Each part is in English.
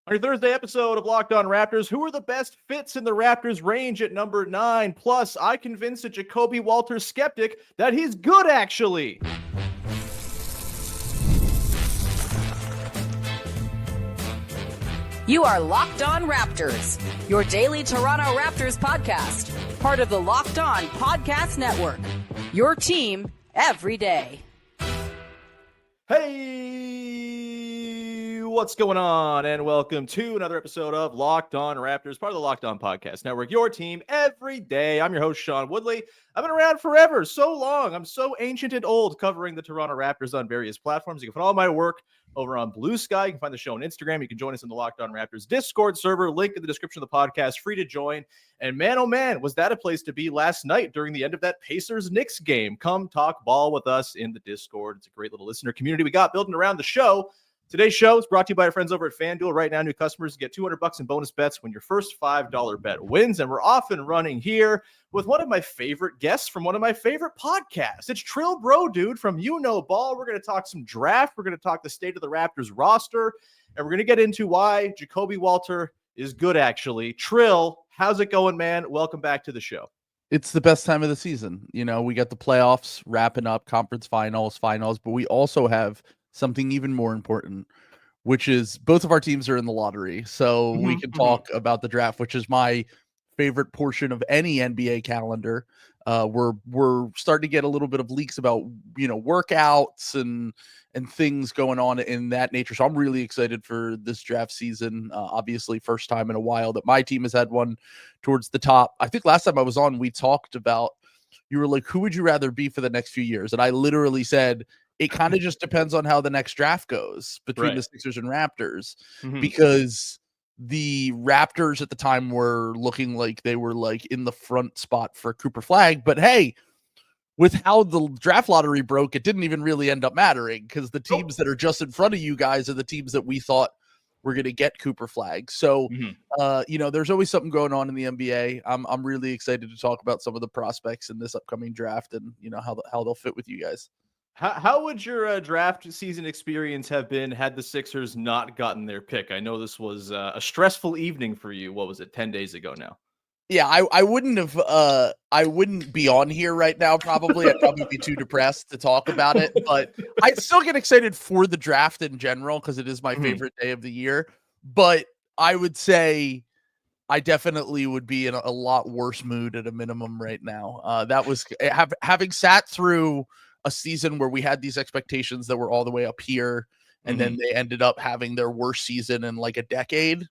On your Thursday episode of Locked On Raptors, who are the best fits in the Raptors range at number 9? Plus, I convinced a Jacobe Walter skeptic that he's good, actually. You are Locked On Raptors, your daily Toronto Raptors podcast, part of the Locked On Podcast Network, your team every day. Hey, what's going on? And welcome to another episode of Locked On Raptors, part of the Locked On Podcast Network, your team every day. I'm your host, Sean Woodley. I've been around forever, so long. I'm so ancient and old covering the Toronto Raptors on various platforms. You can find all my work over on Blue Sky. You can find the show on Instagram. You can join us in the Locked On Raptors Discord server. Link in the description of the podcast. Free to join. And man, oh man, was that a place to be last night during the end of that Pacers-Knicks game. Come talk ball with us in the Discord. It's a great little listener community we got building around the show. Today's show is brought to you by our friends over at FanDuel. Right now, new customers get $200 in bonus bets when your first $5 bet wins. And we're off and running here with one of my favorite guests from one of my favorite podcasts. It's Trill Bro Dude from You Know Ball. We're going to talk some draft. We're going to talk the state of the Raptors roster. And we're going to get into why Jacobe Walter is good, actually. Trill, how's it going, man? Welcome back to the show. It's the best time of the season. You know, we got the playoffs wrapping up, conference finals, but we also have something even more important, which is both of our teams are in the lottery. So we can talk about the draft, which is my favorite portion of any NBA calendar. We're starting to get a little bit of leaks about, workouts and things going on in that nature. So I'm really excited for this draft season. Obviously, first time in a while that my team has had one towards the top. I think last time I was on, we talked about, you were like, who would you rather be for the next few years? And I literally said, it kind of just depends on how the next draft goes between the Sixers and Raptors, because the Raptors at the time were looking like they were like in the front spot for Cooper Flagg. But hey, with how the draft lottery broke, it didn't even really end up mattering because the teams that are just in front of you guys are the teams that we thought were going to get Cooper Flagg. So, there's always something going on in the NBA. I'm really excited to talk about some of the prospects in this upcoming draft and, how they'll fit with you guys. How would your draft season experience have been had the Sixers not gotten their pick? I know this was a stressful evening for you. What was it, 10 days ago now? Yeah, I wouldn't have. I wouldn't be on here right now. Probably, I'd probably be too depressed to talk about it. But I still get excited for the draft in general because it is my favorite day of the year. But I would say I definitely would be in a lot worse mood at a minimum right now. That was having sat through a season where we had these expectations that were all the way up here, and then they ended up having their worst season in like a decade.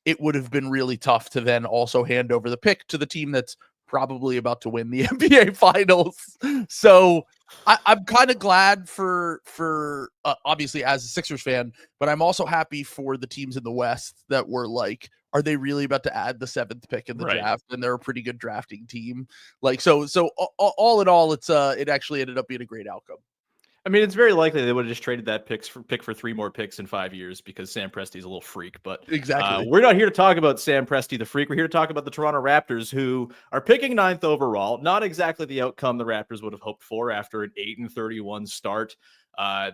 It would have been really tough to then also hand over the pick to the team that's probably about to win the NBA finals. So I'm kind of glad for obviously as a Sixers fan, but I'm also happy for the teams in the West that were like, are they really about to add the 7th pick in the draft? And they're a pretty good drafting team. Like, so all in all, it actually ended up being a great outcome. I mean, it's very likely they would have just traded that pick for 3 more picks in 5 years because Sam Presti's a little freak. But exactly, we're not here to talk about Sam Presti, the freak. We're here to talk about the Toronto Raptors, who are picking 9th overall. Not exactly the outcome the Raptors would have hoped for after an 8-31 start.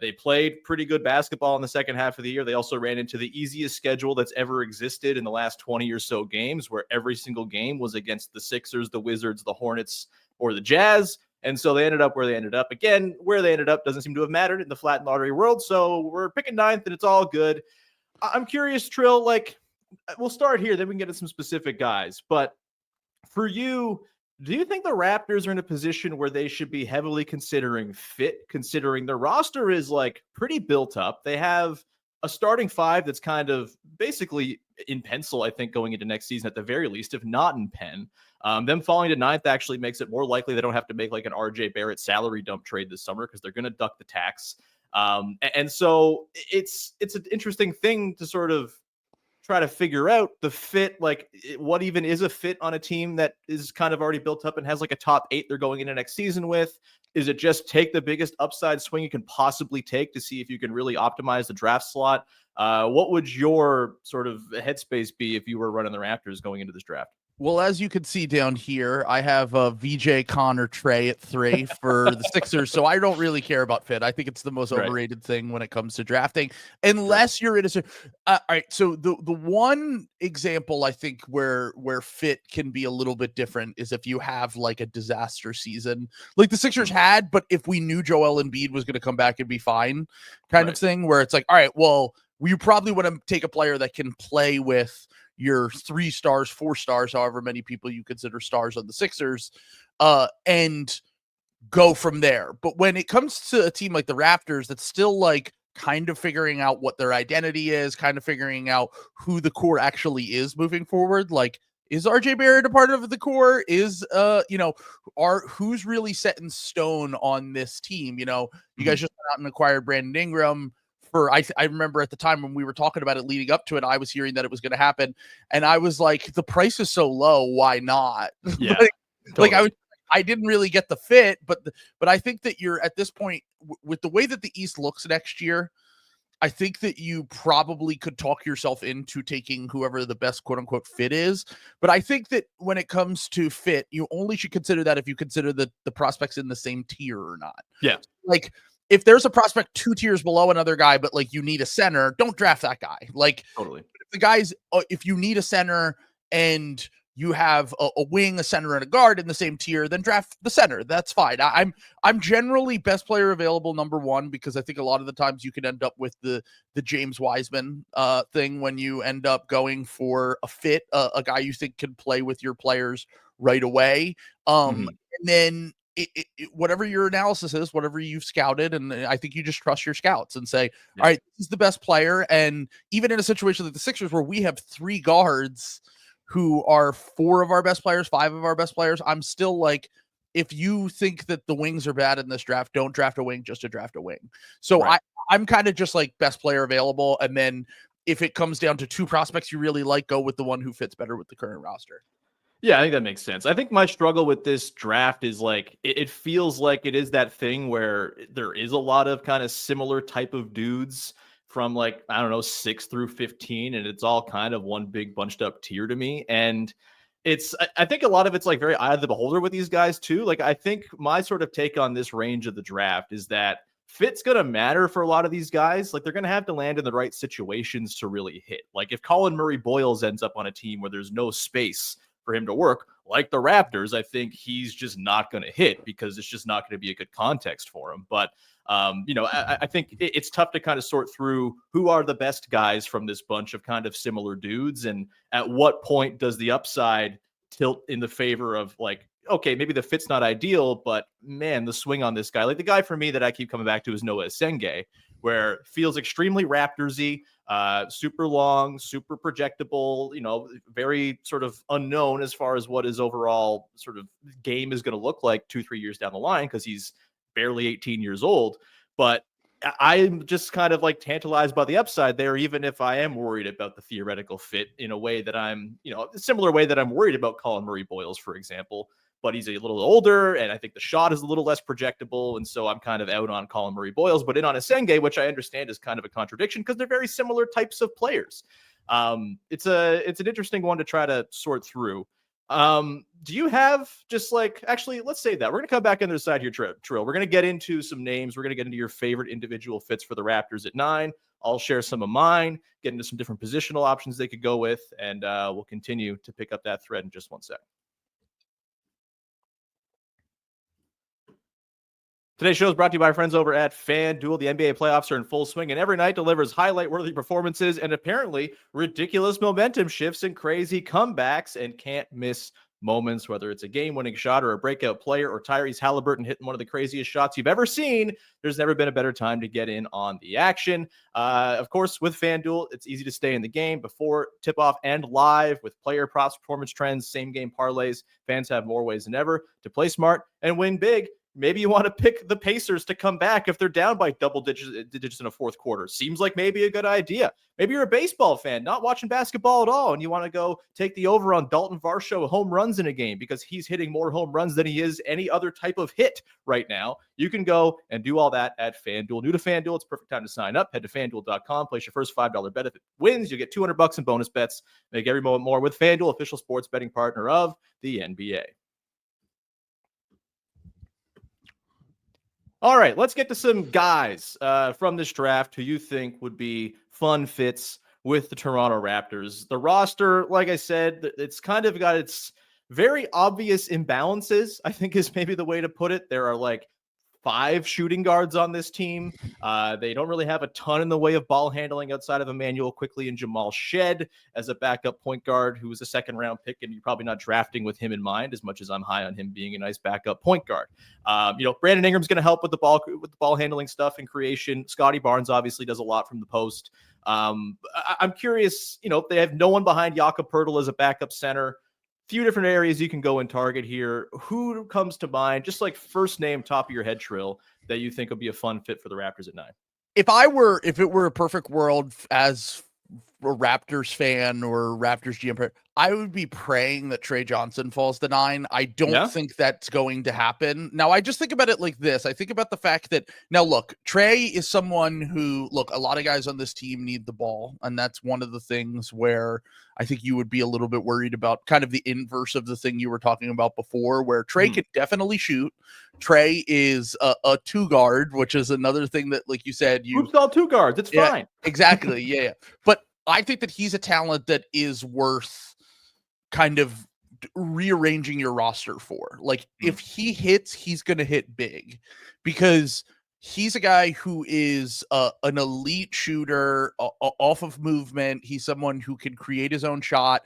They played pretty good basketball in the second half of the year. They also ran into the easiest schedule that's ever existed in the last 20 or so games, where every single game was against the Sixers, the Wizards, the Hornets, or the Jazz. And so they ended up where they ended up. Again, where they ended up doesn't seem to have mattered in the flat lottery world. So we're picking 9th and it's all good. I'm curious, Trill, like, we'll start here, then we can get to some specific guys. But for you, do you think the Raptors are in a position where they should be heavily considering fit, considering their roster is like pretty built up? They have a starting 5 that's kind of basically in pencil, I think, going into next season at the very least, if not in pen. Them falling to 9th actually makes it more likely they don't have to make like an RJ Barrett salary dump trade this summer because they're going to duck the tax. And so it's an interesting thing to sort of try to figure out the fit, like what even is a fit on a team that is kind of already built up and has like a top 8 they're going into next season with. Is it just take the biggest upside swing you can possibly take to see if you can really optimize the draft slot? What would your sort of headspace be if you were running the Raptors going into this draft? Well, as you can see down here, I have VJ, Connor, Tre at 3 for the Sixers, so I don't really care about fit. I think it's the most Right. overrated thing when it comes to drafting, unless you're in a. All right, so the one example I think where fit can be a little bit different is if you have like a disaster season, like the Sixers had, but if we knew Joel Embiid was going to come back and be fine, kind of thing, where it's like, all right, well, we probably want to take a player that can play with your 3 stars, 4 stars, however many people you consider stars on the Sixers, and go from there. But when it comes to a team like the Raptors, that's still like kind of figuring out what their identity is, kind of figuring out who the core actually is moving forward. Like, is RJ Barrett a part of the core? Is who's really set in stone on this team? You know, you guys just went out and acquired Brandon Ingram. I remember at the time when we were talking about it leading up to it, I was hearing that it was going to happen, and I was like, the price is so low, why not? Yeah, totally. I didn't really get the fit, but I think that you're at this point with the way that the East looks next year, I think that you probably could talk yourself into taking whoever the best quote unquote fit is. But I think that when it comes to fit, you only should consider that if you consider the prospects in the same tier or not. Yeah. Like, if there's a prospect 2 tiers below another guy, but like you need a center, don't draft that guy. Like, totally. If you need a center and you have a wing, a center, and a guard in the same tier, then draft the center. That's fine. I'm generally best player available number 1 because I think a lot of the times you can end up with the James Wiseman thing when you end up going for a fit, a guy you think can play with your players right away. And then whatever your analysis is, whatever you've scouted, and I think you just trust your scouts and say, all right, this is the best player. And even in a situation like the Sixers where we have 3 guards who are 4 of our best players, 5 of our best players, I'm still like, if you think that the wings are bad in this draft, don't draft a wing just to draft a wing. So I'm kind of just like best player available. And then if it comes down to 2 prospects you really like, go with the one who fits better with the current roster. Yeah, I think that makes sense. I think my struggle with this draft is like, it feels like it is that thing where there is a lot of kind of similar type of dudes from like, I don't know, 6 through 15. And it's all kind of one big bunched up tier to me. And I think a lot of it's like very eye of the beholder with these guys too. Like, I think my sort of take on this range of the draft is that fit's going to matter for a lot of these guys. Like, they're going to have to land in the right situations to really hit. Like, if Colin Murray-Boyles ends up on a team where there's no space for him to work, like the Raptors, I think he's just not going to hit because it's just not going to be a good context for him. But I think it's tough to kind of sort through who are the best guys from this bunch of kind of similar dudes, and at what point does the upside tilt in the favor of like, okay, maybe the fit's not ideal, but man, the swing on this guy, like the guy for me that I keep coming back to is Noah Esenge, where it feels extremely Raptors-y, super long, super projectable, very sort of unknown as far as what his overall sort of game is going to look like 2-3 years down the line, because he's barely 18 years old. But I'm just kind of like tantalized by the upside there, even if I am worried about the theoretical fit in a way that I'm, a similar way that I'm worried about Colin Murray-Boyles, for example. But he's a little older, and I think the shot is a little less projectable, and so I'm kind of out on Colin Murray-Boyles, but in on Esenge, which I understand is kind of a contradiction because they're very similar types of players. It's an interesting one to try to sort through. Do you have just like, actually, let's say that we're going to come back on the side here, Trill. We're going to get into some names. We're going to get into your favorite individual fits for the Raptors at 9. I'll share some of mine, get into some different positional options they could go with, and we'll continue to pick up that thread in just one sec. Today's show is brought to you by our friends over at FanDuel. The NBA playoffs are in full swing, and every night delivers highlight-worthy performances and apparently ridiculous momentum shifts and crazy comebacks and can't-miss moments, whether it's a game-winning shot or a breakout player or Tyrese Halliburton hitting one of the craziest shots you've ever seen. There's never been a better time to get in on the action. Of course, with FanDuel, it's easy to stay in the game before tip-off and live with player props, performance trends, same-game parlays. Fans have more ways than ever to play smart and win big. maybe you want to pick the Pacers to come back if they're down by double digits in a fourth quarter. Seems like maybe a good idea. Maybe you're a baseball fan, not watching basketball at all, and you want to go take the over on Dalton Varsho home runs in a game because he's hitting more home runs than he is any other type of hit right now. You can go and do all that at FanDuel. New to FanDuel, it's a perfect time to sign up. Head to FanDuel.com, place your first $5 bet. If it wins, you get $200 in bonus bets. Make every moment more with FanDuel, official sports betting partner of the NBA. All right, let's get to some guys from this draft who you think would be fun fits with the Toronto Raptors. The roster, like I said, it's kind of got its very obvious imbalances, I think is maybe the way to put it. There are like 5 shooting guards on this team. They don't really have a ton in the way of ball handling outside of Emmanuel Quickley and Jamal Shed as a backup point guard who was a second-round pick, and you're probably not drafting with him in mind as much as I'm high on him being a nice backup point guard. Brandon Ingram's going to help with the ball handling stuff and creation. Scotty Barnes obviously does a lot from the post. I'm curious, they have no one behind Jakob Poeltl as a backup center. Few different areas you can go and target here. Who comes to mind, just like first name, top of your head, Trill, that you think would be a fun fit for the Raptors at 9? If it were a perfect world as a Raptors fan or Raptors GM, I would be praying that Tre Johnson falls to 9. I don't think that's going to happen. Now, I just think about it like this. I think about the fact that, now look, Tre is someone who, a lot of guys on this team need the ball. And that's one of the things where I think you would be a little bit worried about kind of the inverse of the thing you were talking about before, where Tre can definitely shoot. Tre is a 2 guard, which is another thing that, like you said, Hoops all 2 guards. It's fine. Exactly. Yeah. But I think that he's a talent that is worth kind of rearranging your roster for. If he hits, he's going to hit big because he's a guy who is an elite shooter off of movement. He's someone who can create his own shot.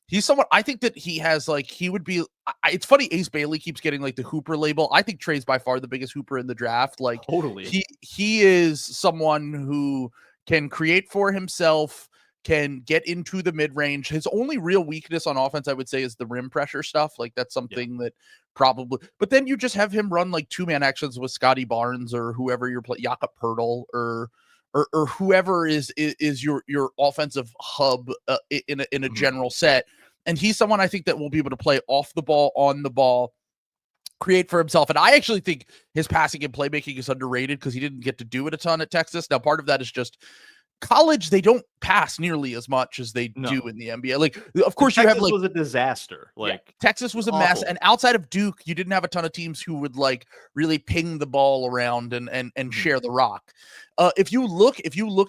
He's someone, I think that he has he would be, it's funny, Ace Bailey keeps getting the Hooper label. I think Tre's by far the biggest Hooper in the draft. Totally. He is someone who can create for himself, can get into the mid-range. His only real weakness on offense, I would say, is the rim pressure stuff. That's something that probably, but then you just have him run 2-man actions with Scotty Barnes or whoever you're playing, Jakob Poeltl or whoever is your offensive hub in a general set. And he's someone I think that will be able to play off the ball, on the ball, create for himself. And I actually think his passing and playmaking is underrated because he didn't get to do it a ton at Texas. Now, part of that is just college, they don't pass nearly as much as they do in the NBA. Of course, Texas was a disaster. Texas was a mess, and outside of Duke, you didn't have a ton of teams who would really ping the ball around and share the rock. If you look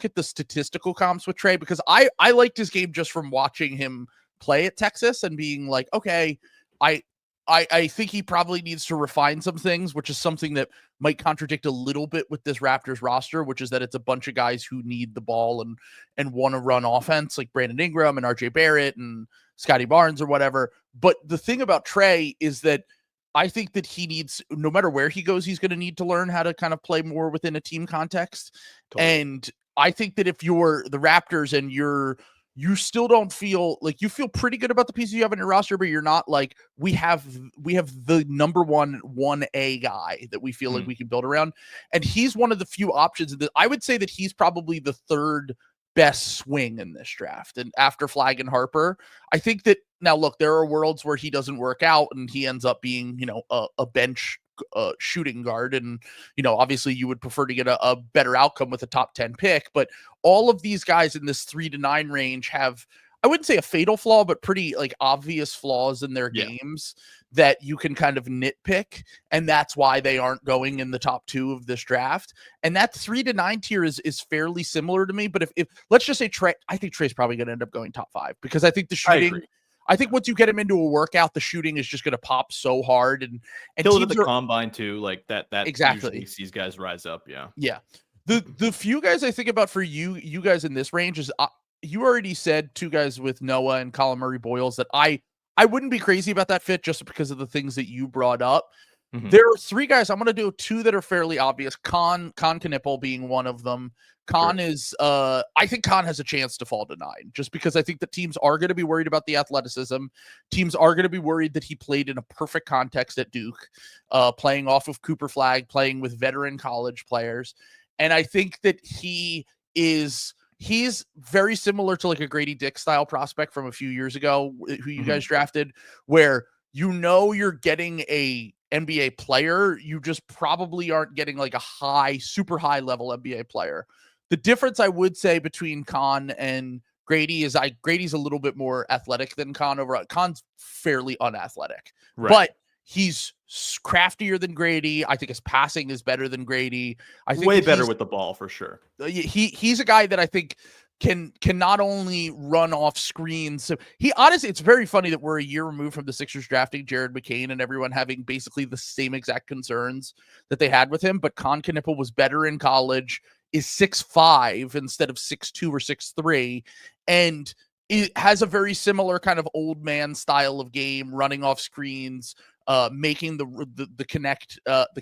at the statistical comps with Tre, because I liked his game just from watching him play at Texas and being okay, I think he probably needs to refine some things, which is something that might contradict a little bit with this Raptors roster, which is that it's a bunch of guys who need the ball and want to run offense, like Brandon Ingram and RJ Barrett and Scotty Barnes or whatever. But the thing about Tre is that I think that he needs, no matter where he goes, he's going to need to learn how to kind of play more within a team context. Totally. And I think that if you're the Raptors and you still don't feel you feel pretty good about the pieces you have in your roster, but you're not we have the number 1A guy that we feel like we can build around. And he's one of the few options that I would say that he's probably the 3rd best swing in this draft. And after Flagg and Harper, I think that now look, there are worlds where he doesn't work out and he ends up being, a bench shooting guard. And, obviously you would prefer to get a better outcome with a top 10 pick, but all of these guys in this 3 to 9 range have, I wouldn't say a fatal flaw, but pretty obvious flaws in their games that you can kind of nitpick. And that's why they aren't going in the top 2 of this draft. And that 3 to 9 tier is fairly similar to me. But if let's just say Tre, I think Tre's probably going to end up going top 5 because I think the shooting, I think once you get him into a workout, the shooting is just going to pop so hard. And he'll at the combine too, that exactly usually sees guys rise up. Yeah. The few guys I think about for you guys in this range is you already said 2 guys with Noah and Colin Murray Boyles that I wouldn't be crazy about that fit just because of the things that you brought up. Mhm. There are three guys. I'm going to do two that are fairly obvious. Kon Knueppel being one of them. Kon is, I think Kon has a chance to fall to 9, just because I think that teams are going to be worried about the athleticism. Teams are going to be worried that he played in a perfect context at Duke, playing off of Cooper Flagg, playing with veteran college players. And I think that he's very similar to like a Grady Dick style prospect from a few years ago, who you guys drafted, where you're getting a NBA player, you just probably aren't getting like a super high level NBA player. The difference I would say between Kon and Grady is Grady's a little bit more athletic than Kon overall. Kon's fairly unathletic, but he's craftier than Grady. I think his passing is better than Grady. I think way better with the ball for sure. He's a guy that I think can not only run off screens. So he honestly, it's very funny that we're a year removed from the Sixers drafting Jared McCain and everyone having basically the same exact concerns that they had with him. But Kon Knueppel was better in college, is 6'5" instead of 6'2" or 6'3", and it has a very similar kind of old man style of game, running off screens, making the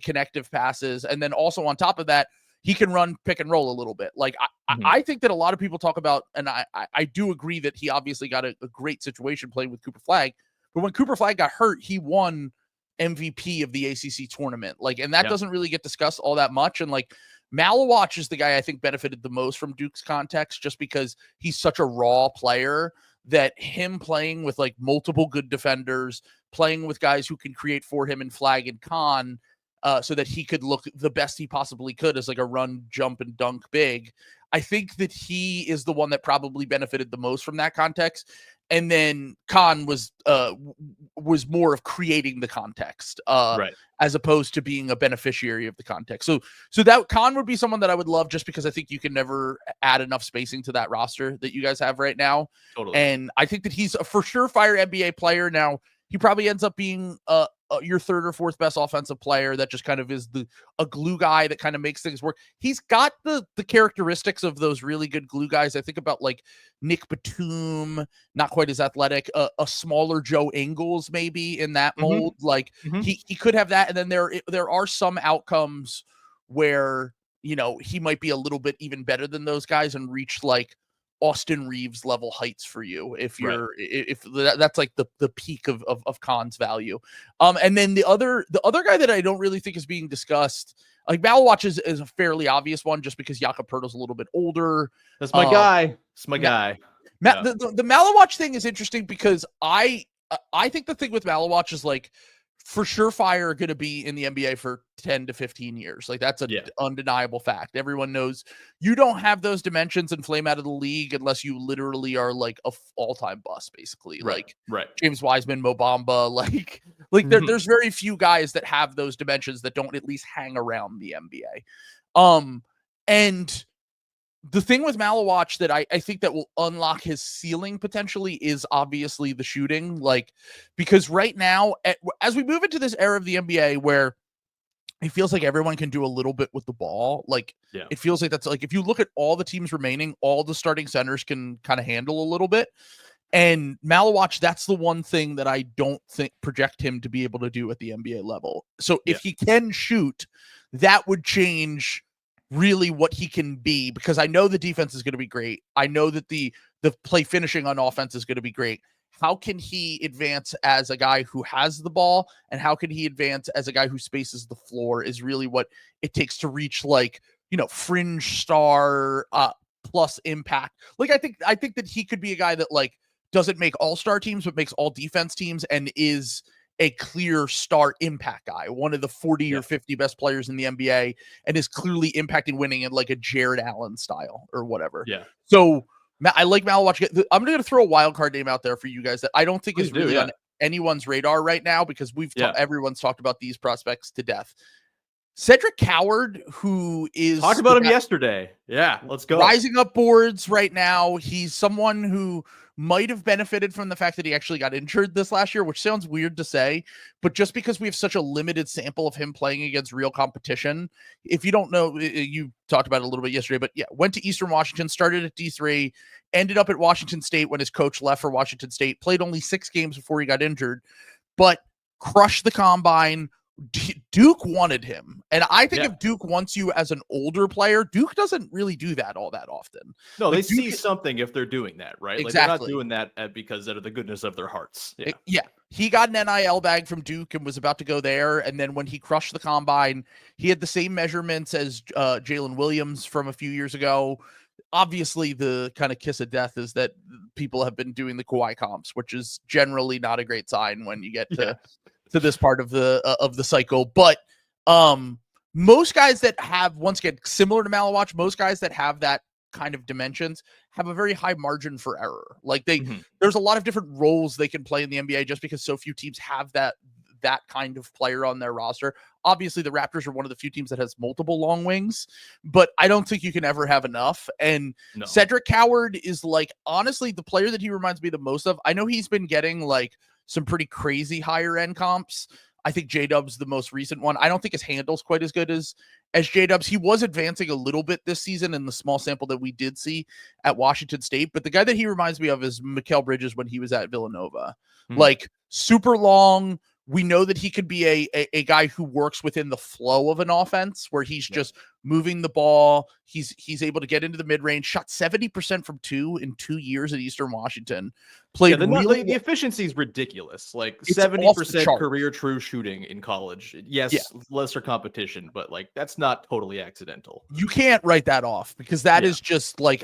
connective passes, and then also on top of that, he can run pick and roll a little bit. Like I think that a lot of people talk about, and I do agree that he obviously got a great situation playing with Cooper Flagg, but when Cooper Flagg got hurt, he won MVP of the ACC tournament. Like, and that doesn't really get discussed all that much. And like Maluach is the guy I think benefited the most from Duke's context, just because he's such a raw player that him playing with like multiple good defenders, playing with guys who can create for him in Flagg and Kon, so that he could look the best he possibly could as like a run, jump, and dunk big. I think that he is the one that probably benefited the most from that context. And then Kon was more of creating the context, as opposed to being a beneficiary of the context. So that Kon would be someone that I would love, just because I think you can never add enough spacing to that roster that you guys have right now. Totally. And I think that he's a for sure fire NBA player. Now, he probably ends up being your third or fourth best offensive player that just kind of is a glue guy that kind of makes things work. He's got the characteristics of those really good glue guys. I think about like Nick Batum, not quite as athletic, a smaller Joe Ingles maybe in that mold. Like he could have that. And then there are some outcomes where, he might be a little bit even better than those guys and reach like Austin Reeves level heights for you if that's like the peak of Kon's value. And then the other guy that I don't really think is being discussed, like Maluach is a fairly obvious one, just because Jakob Poeltl's a little bit older. That's my guy. It's my guy. The Maluach thing is interesting because I think the thing with Maluach is like, for surefire going to be in the NBA for 10 to 15 years. Like that's an undeniable fact. Everyone knows you don't have those dimensions and flame out of the league unless you literally are like a all-time bust, basically. Like James Wiseman, Mo Bamba, like there's very few guys that have those dimensions that don't at least hang around the NBA. And the thing with Maluach that I think that will unlock his ceiling potentially is obviously the shooting. Like, because right now, as we move into this era of the NBA where it feels like everyone can do a little bit with the ball, like it feels like that's like, if you look at all the teams remaining, all the starting centers can kind of handle a little bit. And Maluach, that's the one thing that I don't think project him to be able to do at the NBA level. So if he can shoot, that would change really what he can be, because I know the defense is going to be great. I know that the play finishing on offense is going to be great. How can he advance as a guy who has the ball, and how can he advance as a guy who spaces the floor is really what it takes to reach like, fringe star plus impact. Like I think that he could be a guy that like doesn't make all-star teams, but makes all defense teams and is a clear star impact guy, one of the 40 or 50 best players in the NBA, and is clearly impacting winning in like a Jared Allen style or whatever. Yeah. So I like Maluach. I'm going to throw a wild card name out there for you guys that I don't think is really on anyone's radar right now, because everyone's talked about these prospects to death. Cedric Coward, who is talked about him yesterday. Yeah, let's go. Rising up boards right now. He's someone who might have benefited from the fact that he actually got injured this last year, which sounds weird to say, but just because we have such a limited sample of him playing against real competition. If you don't know, you talked about it a little bit yesterday, but went to Eastern Washington, started at D3, ended up at Washington State when his coach left for Washington State, played only 6 games before he got injured, but crushed the combine, Duke wanted him. And I think Yeah. if Duke wants you as an older player, Duke doesn't really do that all that often. No, Like, they Duke see something if they're doing that, right? Like they're not Exactly. doing that because out of the goodness of their hearts. Yeah. Yeah. He got an NIL bag from Duke and was about to go there. And then when he crushed the combine, he had the same measurements as Jalen Williams from a few years ago. Obviously, the kind of kiss of death is that people have been doing the Kawhi comps, which is generally not a great sign when you get to this part of the cycle. But most guys that have, once again, similar to Maluach, most guys that have that kind of dimensions have a very high margin for error. Like there's a lot of different roles they can play in the NBA just because so few teams have that kind of player on their roster. Obviously, the Raptors are one of the few teams that has multiple long wings, but I don't think you can ever have enough. And Cedric Coward is like, honestly, the player that he reminds me the most of. I know he's been getting like some pretty crazy higher end comps. I think J-Dub's the most recent one. I don't think his handle's quite as good as J-Dub's. He was advancing a little bit this season in the small sample that we did see at Washington State. But the guy that he reminds me of is Mikal Bridges when he was at Villanova. Like super long. We know that he could be a guy who works within the flow of an offense where he's just moving the ball. He's able to get into the mid-range, shot 70% from 2 in 2 years at Eastern Washington. Played the efficiency is ridiculous. Like 70% career true shooting in college. Yes, lesser competition, but like that's not totally accidental. You can't write that off because that is just like,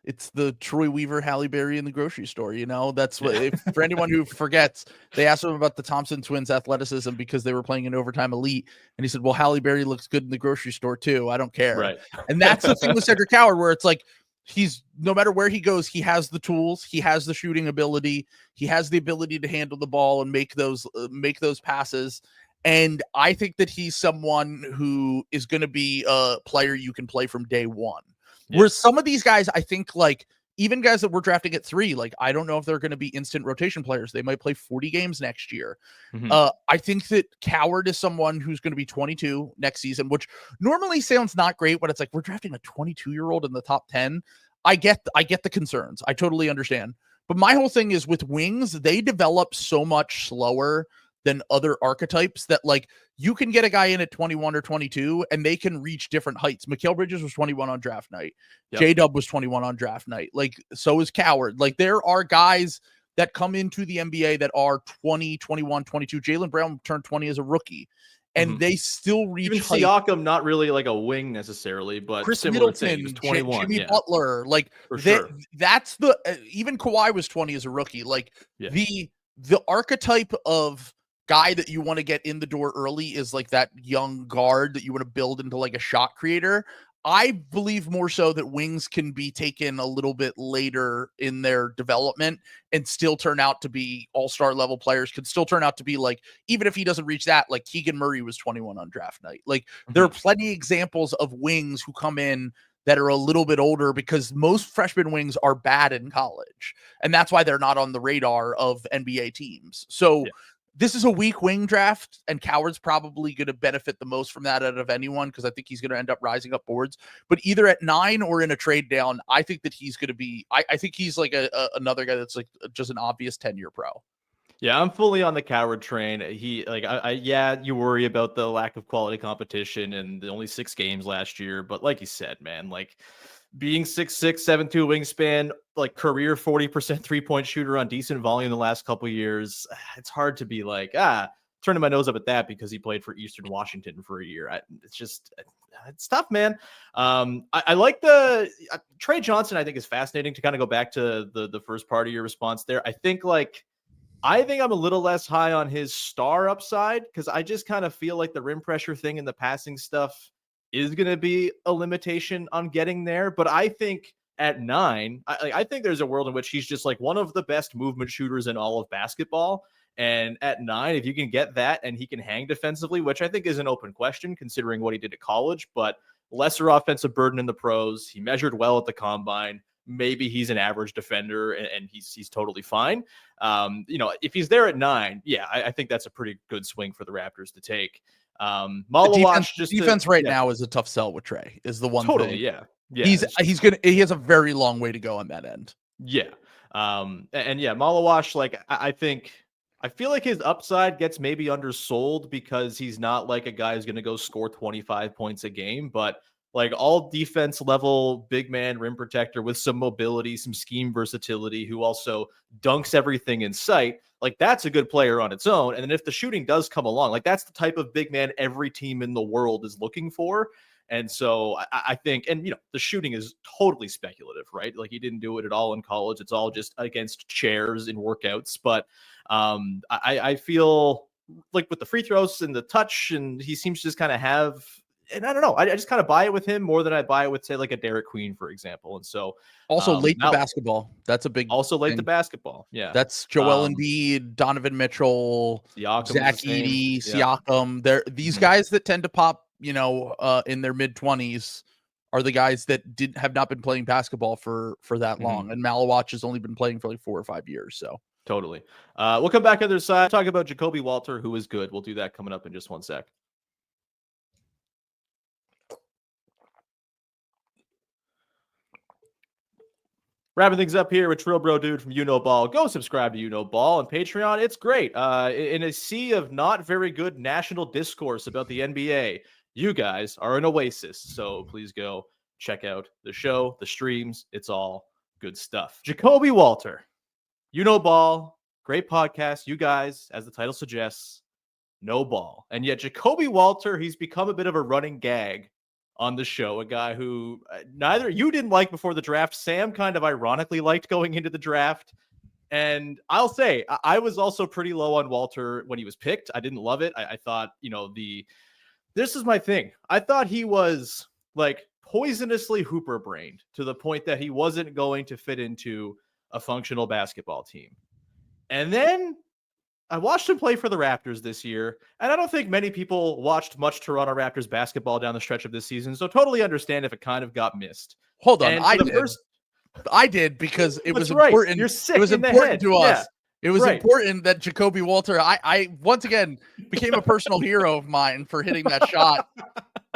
it's the Troy Weaver, Halle Berry in the grocery store. You know, that's what, for anyone who forgets, they asked him about the Thompson twins' athleticism because they were playing in overtime elite. And he said, well, Halle Berry looks good in the grocery store too. I don't care. Right. And that's the thing with Cedric Coward, where it's like, he's, no matter where he goes, he has the tools, he has the shooting ability, he has the ability to handle the ball and make those passes. And I think that he's someone who is going to be a player you can play from day one. Whereas some of these guys, I think, like even guys that we're drafting at 3, like I don't know if they're going to be instant rotation players. They might play 40 games next year. I think that Coward is someone who's going to be 22 next season, which normally sounds not great when it's like we're drafting a 22-year-old in the top 10. I get the concerns. I totally understand. But my whole thing is with wings, they develop so much slower than other archetypes that like you can get a guy in at 21 or 22 and they can reach different heights. Mikal Bridges was 21 on draft night. J-Dub was 21 on draft night. Like so is Coward. Like there are guys that come into the NBA that are 20, 21, 22. Jaylen Brown turned 20 as a rookie and they still reach even Siakam, not really like a wing necessarily, but Chris similar Middleton, thing. He was 21. Jimmy Butler, like that's the even Kawhi was 20 as a rookie. Like the archetype of guy that you want to get in the door early is like that young guard that you want to build into like a shot creator. I believe more so that wings can be taken a little bit later in their development and still turn out to be all-star level players, could still turn out to be like, even if he doesn't reach that, like Keegan Murray was 21 on draft night. Like there are plenty of examples of wings who come in that are a little bit older because most freshman wings are bad in college. And that's why they're not on the radar of NBA teams. So this is a weak wing draft, and Coward's probably going to benefit the most from that out of anyone because I think he's going to end up rising up boards. But either at 9 or in a trade down, I think that he's going to be. I think he's like another guy that's like just an obvious 10-year pro. Yeah, I'm fully on the Coward train. He like you worry about the lack of quality competition and the only 6 games last year, but like you said, man, like being 6'6", 7'2" wingspan, like career 40% 3-point shooter on decent volume the last couple of years, it's hard to be like, turning my nose up at that because he played for Eastern Washington for a year. It's tough, man. I like the Tre Johnson. I think is fascinating to kind of go back to the first part of your response there. I think I'm a little less high on his star upside because I just kind of feel like the rim pressure thing and the passing stuff is going to be a limitation on getting there. But I think at 9, I think there's a world in which he's just like one of the best movement shooters in all of basketball. And at 9, if you can get that and he can hang defensively, which I think is an open question considering what he did at college, but lesser offensive burden in the pros. He measured well at the combine. Maybe he's an average defender and he's totally fine. If he's there at 9, I think that's a pretty good swing for the Raptors to take. Maluach defense now is a tough sell with Tre is the one thing. Yeah. He has a very long way to go on that end. Maluach, like I think I feel like his upside gets maybe undersold because he's not like a guy who's going to go score 25 points a game, but like all defense level big man rim protector with some mobility, some scheme versatility, who also dunks everything in sight. Like that's a good player on its own. And then if the shooting does come along, like that's the type of big man every team in the world is looking for. And so I think, and the shooting is totally speculative, right? Like he didn't do it at all in college. It's all just against chairs in workouts. But I feel like with the free throws and the touch, and he seems to just kind of have, and I don't know, I just kind of buy it with him more than I buy it with, say, like a Derek Queen, for example. And so also late to basketball. That's a big also late thing. to basketball. Yeah. That's Joel Embiid, Donovan Mitchell, Siakam Zach Edey, Siakam. They're these guys that tend to pop, in their mid-20s are the guys that have not been playing basketball for that long. And Maluach has only been playing for like 4 or 5 years. So totally. We'll come back on the other side, talk about Jacobe Walter, who is good. We'll do that coming up in just one sec. Wrapping things up here with Trill Bro Dude from Ball. Go subscribe to Ball on Patreon. It's great. In a sea of not very good national discourse about the NBA, you guys are an oasis. So please go check out the show, the streams. It's all good stuff. Jacobe Walter, Ball, great podcast. You guys, as the title suggests, no ball. And yet Jacobe Walter, he's become a bit of a running gag on the show, a guy who neither you didn't like before the draft. Sam kind of ironically liked going into the draft. And I'll say, I was also pretty low on Walter when he was picked. I didn't love it. I thought, this is my thing. I thought he was like poisonously hooper brained to the point that he wasn't going to fit into a functional basketball team. And then I watched him play for the Raptors this year, and I don't think many people watched much Toronto Raptors basketball down the stretch of this season, so totally understand if it kind of got missed. Hold on, I did because it was important. You're sick. It was important to us. Yeah. It was important that Jacobe Walter, I once again became a personal hero of mine for hitting that shot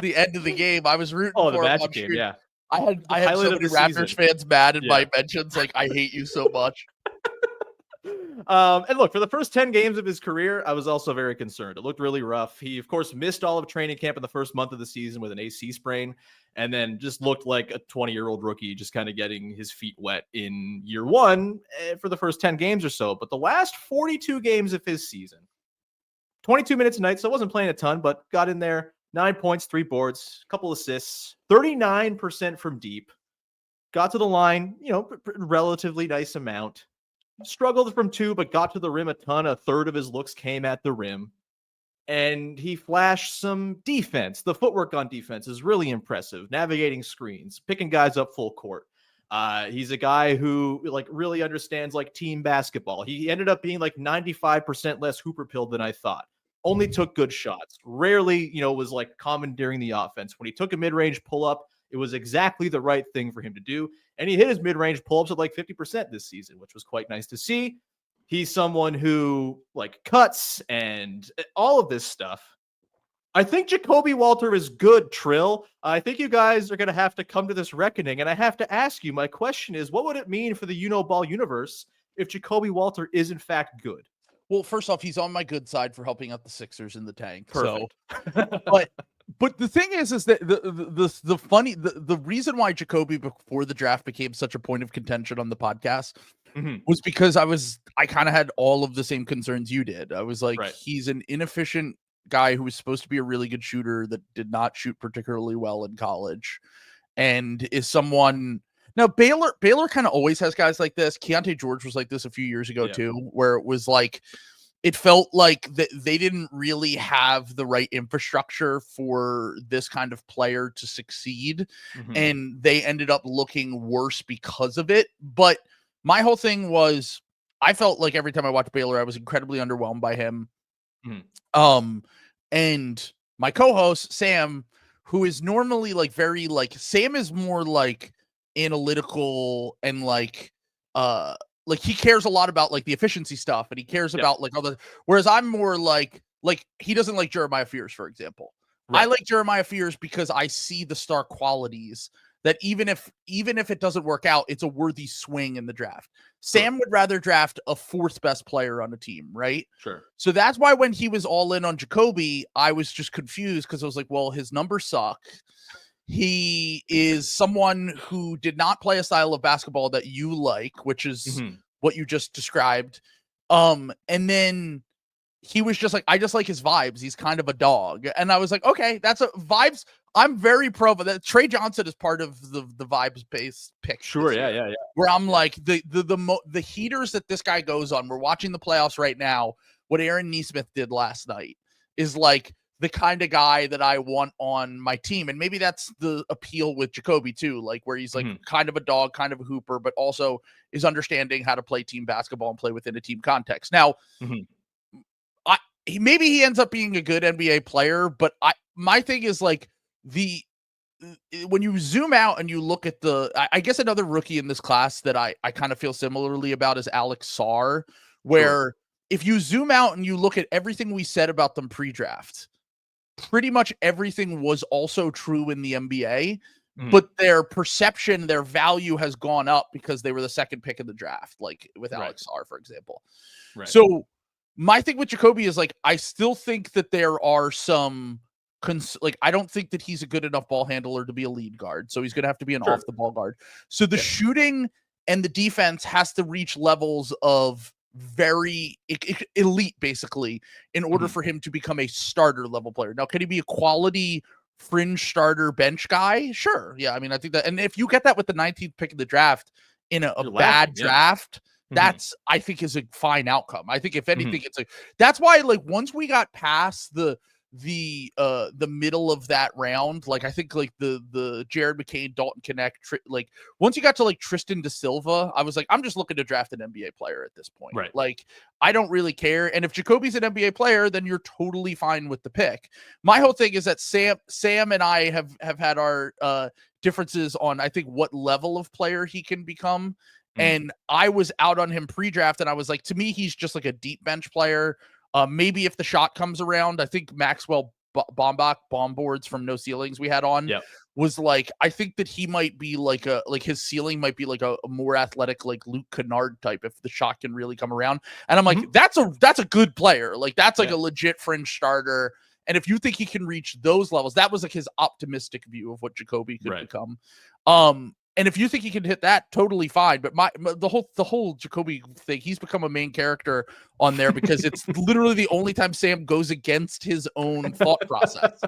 the end of the game. I was rooting for the Magic game, yeah. I had so many Raptors fans mad in my mentions, like, I hate you so much. And look, for the first 10 games of his career, I was also very concerned. It looked really rough. He, of course, missed all of training camp in the first month of the season with an AC sprain, and then just looked like a 20-year-old rookie, just kind of getting his feet wet in year one for the first 10 games or so. But the last 42 games of his season, 22 minutes a night, so I wasn't playing a ton, but got in there, 9 points, 3 boards, a couple assists, 39% from deep, got to the line, relatively nice amount. Struggled from 2, but got to the rim a ton. A third of his looks came at the rim. And he flashed some defense. The footwork on defense is really impressive. Navigating screens, picking guys up full court. He's a guy who really understands team basketball. He ended up being 95% less hooper pilled than I thought. Only took good shots. Rarely, was commandeering the offense. When he took a mid-range pull-up, it was exactly the right thing for him to do. And he hit his mid-range pull-ups at 50% this season, which was quite nice to see. He's someone who cuts and all of this stuff. I think Jacobe Walter is good, Trill. I think you guys are going to have to come to this reckoning. And I have to ask you, my question is, what would it mean for the Ball universe if Jacobe Walter is in fact good? Well, first off, he's on my good side for helping out the Sixers in the tank. Perfect. So, but the thing is that the reason why Jacobe before the draft became such a point of contention on the podcast was because I kind of had all of the same concerns you did. I was like, he's an inefficient guy who was supposed to be a really good shooter that did not shoot particularly well in college, and is someone. Now, Baylor kind of always has guys like this. Keontae George was like this a few years ago too, where it was it felt like they didn't really have the right infrastructure for this kind of player to succeed, and they ended up looking worse because of it. But my whole thing was, I felt like every time I watched Baylor, I was incredibly underwhelmed by him. And my co-host Sam, who is normally very Sam is more analytical and he cares a lot about the efficiency stuff, and he cares about other, whereas I'm more he doesn't like Jeremiah Fears, for example. I like Jeremiah Fears because I see the star qualities that even if it doesn't work out, it's a worthy swing in the draft. Sam would rather draft a fourth best player on the team, right? Sure. So that's why when he was all in on Jacobe, I was just confused because I was like, well, his numbers suck. He is someone who did not play a style of basketball that you like, which is what you just described. And then he was just like, I just like his vibes. He's kind of a dog. And I was like, okay, that's a vibes. I'm very pro of that. Tre Johnson is part of the vibes based pick. Sure. Yeah. Where I'm like the heaters that this guy goes on. We're watching the playoffs right now. What Aaron Nesmith did last night is like the kind of guy that I want on my team. And maybe that's the appeal with Jacobe too, like where he's like kind of a dog, kind of a hooper, but also is understanding how to play team basketball and play within a team context. Now, maybe he ends up being a good NBA player, but my thing is like when you zoom out and you look at I guess another rookie in this class that I kind of feel similarly about is Alex Sarr, where if you zoom out and you look at everything we said about them pre-draft, pretty much everything was also true in the NBA, but their perception, their value has gone up because they were the second pick in the draft, like with Alex Sarr, for example. Right. So my thing with Jacobe is like, I still think that there are some I don't think that he's a good enough ball handler to be a lead guard. So he's going to have to be an off the ball guard. So the shooting and the defense has to reach levels of very elite, basically, in order for him to become a starter level player. Now, can he be a quality fringe starter bench guy? Sure. Yeah. I mean, I think that, and if you get that with the 19th pick of the draft in a bad draft, that's, I think, is a fine outcome. I think if anything, it's like, that's why, like, once we got past the middle of that round, like I think like the Jared McCain, Dalton Connect, like once you got to like Tristan Da Silva, I was like, I'm just looking to draft an NBA player at this point. Right. Like I don't really care. And if Jacobe's an NBA player, then you're totally fine with the pick. My whole thing is that Sam and I have had our differences on, I think, what level of player he can become. And I was out on him pre-draft, and I was like, to me, he's just like a deep bench player. Maybe if the shot comes around, I think Maxwell Bombach bomb boards from No Ceilings we had on was like, I think that he might be like his ceiling might be like a more athletic, like Luke Kennard type if the shot can really come around. And I'm like, that's a good player. Like that's like a legit fringe starter. And if you think he can reach those levels, that was like his optimistic view of what Jacobe could become. And if you think he can hit that, totally fine. But the whole Jacobe thing, he's become a main character on there because it's literally the only time Sam goes against his own thought process.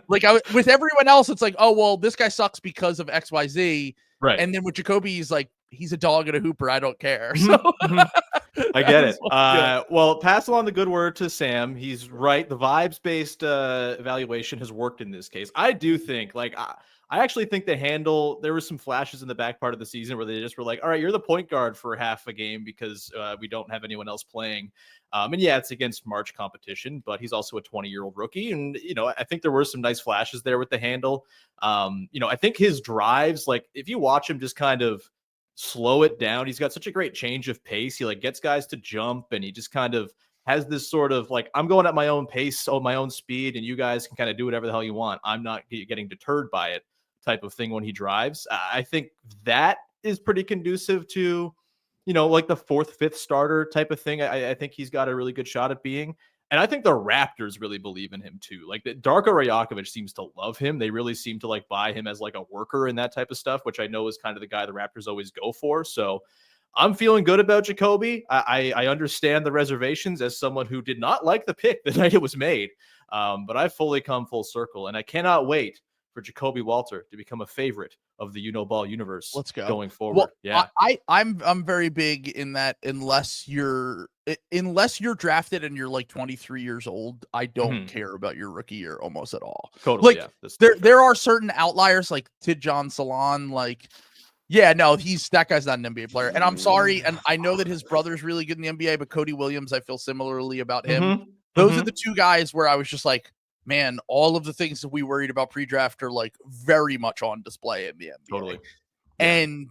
Like with everyone else, it's like, oh well, this guy sucks because of X, Y, Z. Right. And then with Jacobe, he's like, he's a dog and a hooper. I don't care. So I get it. Well, pass along the good word to Sam. He's right. The vibes-based evaluation has worked in this case. I do think, like, I actually think the handle, there were some flashes in the back part of the season where they just were like, all right, you're the point guard for half a game because we don't have anyone else playing. And yeah, it's against March competition, but he's also a 20-year-old rookie. And, you know, I think there were some nice flashes there with the handle. You know, I think his drives, like if you watch him just kind of slow it down, he's got such a great change of pace. He like gets guys to jump and he just kind of has this sort of like, I'm going at my own pace, my own speed, and you guys can kind of do whatever the hell you want. I'm not getting deterred by it type of thing when he drives. I think that is pretty conducive to, you know, like the fourth, fifth starter type of thing. I think he's got a really good shot at being. And I think the Raptors really believe in him too. Like Darko Rajakovic seems to love him. They really seem to like buy him as like a worker and that type of stuff, which I know is kind of the guy the Raptors always go for. So I'm feeling good about Jacobe. I understand the reservations as someone who did not like the pick the night it was made. But I've fully come full circle and I cannot wait for Jacobe Walter to become a favorite of the Ball universe. Let's go going forward. Well, yeah, I'm very big in that unless you're drafted and you're like 23 years old, I don't care about your rookie year almost at all. Totally. Like there are certain outliers like Tidjon Salon, like no, that guy's not an NBA player. And I'm sorry, and I know that his brother's really good in the NBA, but Cody Williams, I feel similarly about him. Those are the two guys where I was just like, man, all of the things that we worried about pre-draft are like very much on display in the NBA. Totally. And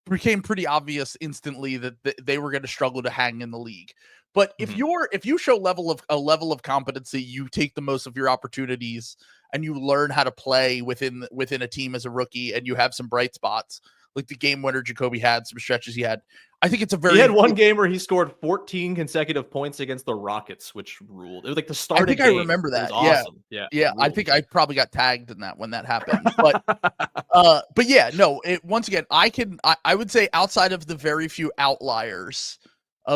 became pretty obvious instantly that they were going to struggle to hang in the league. But if you show a level of competency, you take the most of your opportunities and you learn how to play within a team as a rookie, and you have some bright spots like the game winner Jacobe had, some stretches he had. I think he had one game where he scored 14 consecutive points against the Rockets, which ruled. It was like the start. I think I remember that. Awesome. Yeah. I think I probably got tagged in that when that happened. But yeah, no. Once again, I would say outside of the very few outliers,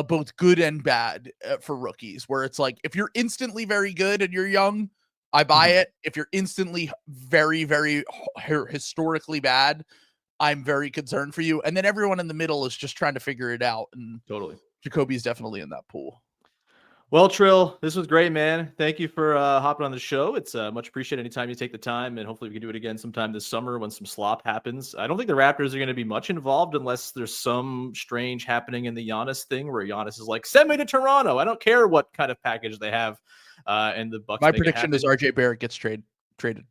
both good and bad for rookies, where it's like if you're instantly very good and you're young, I buy it. If you're instantly very, very historically bad, I'm very concerned for you. And then everyone in the middle is just trying to figure it out. And totally, Jacoby's definitely in that pool. Well, Trill, this was great, man. Thank you for hopping on the show. It's much appreciated anytime you take the time, and hopefully we can do it again sometime this summer when some slop happens. I don't think the Raptors are going to be much involved unless there's some strange happening in the Giannis thing where Giannis is like, send me to Toronto. I don't care what kind of package they have. And the Bucks. My prediction is RJ Barrett gets traded.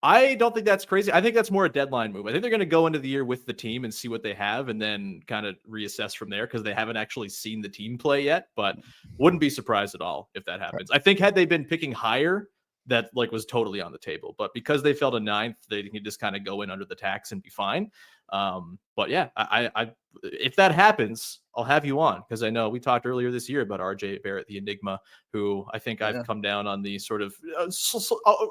I don't think that's crazy. I think that's more a deadline move. I think they're going to go into the year with the team and see what they have and then kind of reassess from there because they haven't actually seen the team play yet, but wouldn't be surprised at all if that happens. Right. I think had they been picking higher, that like was totally on the table, but because they fell to 9th, they can just kind of go in under the tax and be fine. But yeah, I if that happens, I'll have you on because I know we talked earlier this year about RJ Barrett, the Enigma, who I think I've come down on the sort of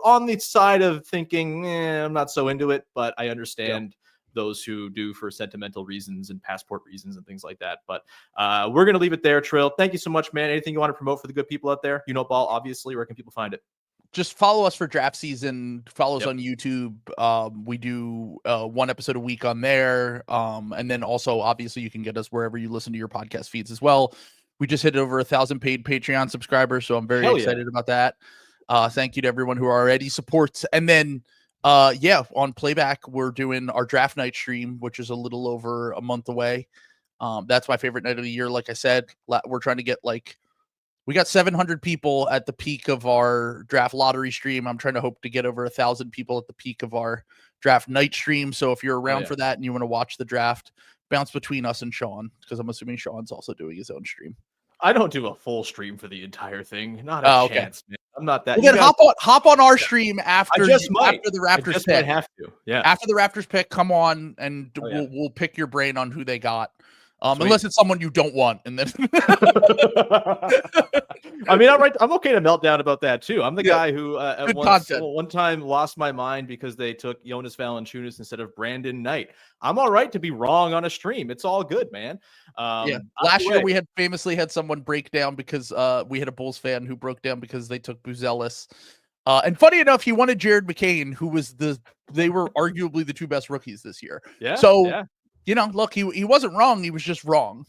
on the side of thinking I'm not so into it, but I understand those who do for sentimental reasons and passport reasons and things like that. But we're gonna leave it there. Trill, thank you so much, man. Anything you want to promote for the good people out there? You know, ball, obviously. Where can people find it? Just follow us for draft season. Follow us on YouTube. We do one episode a week on there. And then also, obviously, you can get us wherever you listen to your podcast feeds as well. We just hit over 1,000 paid Patreon subscribers, so I'm very excited about that. Thank you to everyone who already supports. And then, on Playback, we're doing our draft night stream, which is a little over a month away. That's my favorite night of the year. Like I said, we're trying to get we got 700 people at the peak of our draft lottery stream. I'm trying to hope to get over 1,000 people at the peak of our draft night stream. So if you're around for that and you want to watch the draft, bounce between us and Sean, because I'm assuming Sean's also doing his own stream. I don't do a full stream for the entire thing. Not a chance, man. I'm not that. Well, then hop on our stream after the Raptors pick. Have to. Yeah. After the Raptors pick, come on and we'll pick your brain on who they got. Unless it's someone you don't want, and then I mean, I'm okay to melt down about that too. I'm the guy who at one time lost my mind because they took Jonas Valanciunas instead of Brandon Knight. I'm all right to be wrong on a stream. It's all good, man. Last year we had famously had someone break down because we had a Bulls fan who broke down because they took Buzelis. And funny enough, he wanted Jared McCain, who was they were arguably the two best rookies this year. Yeah. So. Yeah. You know, look, he wasn't wrong. He was just wrong.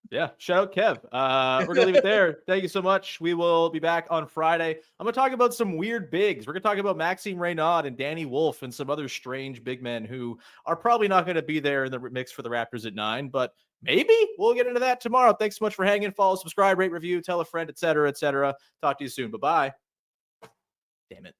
Yeah. Shout out Kev. We're going to leave it there. Thank you so much. We will be back on Friday. I'm going to talk about some weird bigs. We're going to talk about Maxime Reynaud and Danny Wolf and some other strange big men who are probably not going to be there in the mix for the Raptors at 9, but maybe we'll get into that tomorrow. Thanks so much for hanging. Follow, subscribe, rate, review, tell a friend, etc., etc. Talk to you soon. Bye-bye. Damn it.